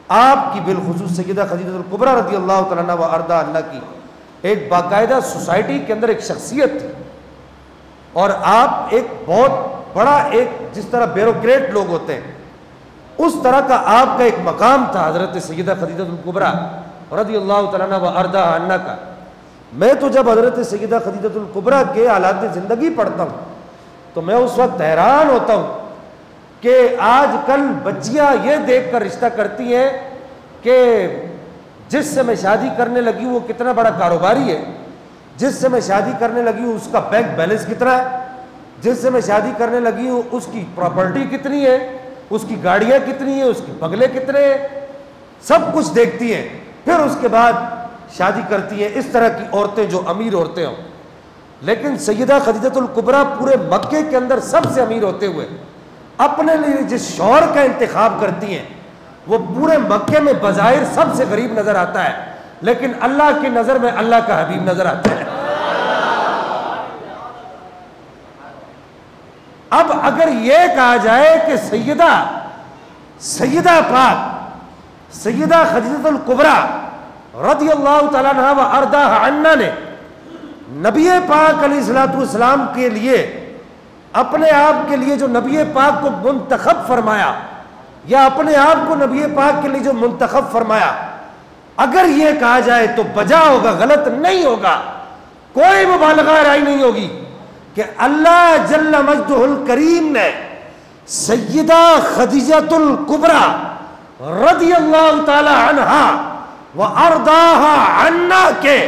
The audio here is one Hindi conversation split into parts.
आपकी बिलखुसूस सैयदा खदीजतुल कुबरा रज़ियल्लाहु तआला अन्हा व अर्दा अन्हा की एक बाकायदा सोसाइटी के अंदर एक शख्सियत थी, और आप एक बहुत बड़ा एक जिस तरह ब्यूरोक्रेट लोग होते हैं उस तरह का आपका एक मकाम था हज़रत सैयदा खदीजतुल कुबरा रज़ियल्लाहु तआला अन्हा व अर्दा अन्हा का। मैं तो जब हज़रत सैयदा खदीजतुल कुबरा के हालात ज़िंदगी पढ़ता हूँ तो मैं उस वक्त हैरान होता हूँ कि आजकल बच्चियाँ ये देख कर रिश्ता करती हैं कि जिससे मैं शादी करने लगी वो कितना बड़ा कारोबारी है, जिससे मैं शादी करने लगी हूँ उसका बैंक बैलेंस कितना है, जिससे मैं शादी करने लगी हूँ उसकी प्रॉपर्टी कितनी है, उसकी गाड़ियाँ कितनी है, उसके बंगले कितने हैं, सब कुछ देखती हैं। फिर उसके बाद शादी करती हैं। इस तरह की औरतें जो अमीर औरतें हों, लेकिन सैयदा खदीजतुल कुबरा पूरे मक्के के अंदर सबसे अमीर होते हुए अपने लिए जिस शौहर का इंतखाब करती हैं वो पूरे मक्के में बज़ाहिर सबसे गरीब नजर आता है, लेकिन अल्लाह की नजर में अल्लाह का हबीब नजर आता है। अब अगर यह कहा जाए कि सैयदा पाक सैयदा खदीजतुल कुबरा रज़ियल्लाहु तआला अन्हा व अर्दा अन्हा ने नबी पाक अलैहिस्सलातु वस्सलाम के लिए अपने आप के लिए जो नबी पाक को मुंतखब फरमाया या अपने आप को नबी पाक के लिए जो मुंतखब फरमाया, अगर यह कहा जाए तो बजा होगा, गलत नहीं होगा, कोई मुबालगा राय नहीं होगी कि अल्लाह जल्ल मजदुहुल करीम ने सैयदा खदीजतुल कुबरा रज़ियल्लाहु तआला अन्हा व अर्दाहा अन्हा के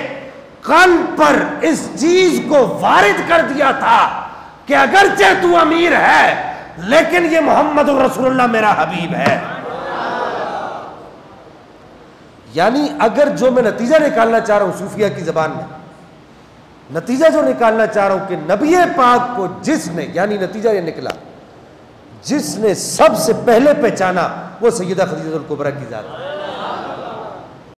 कल्ब पर इस चीज को वारिद कर दिया था कि अगरचे तू अमीर है लेकिन ये मोहम्मद रसूलुल्लाह मेरा हबीब है। यानी अगर जो मैं नतीजा निकालना चाह रहा हूं सूफिया की जबान में, नतीजा जो निकालना चाह रहा हूं कि नबी पाक को जिसने, यानी नतीजा ये निकला, जिसने सबसे पहले पहचाना वो सैयदा खदीजतुल कुबरा की जात है।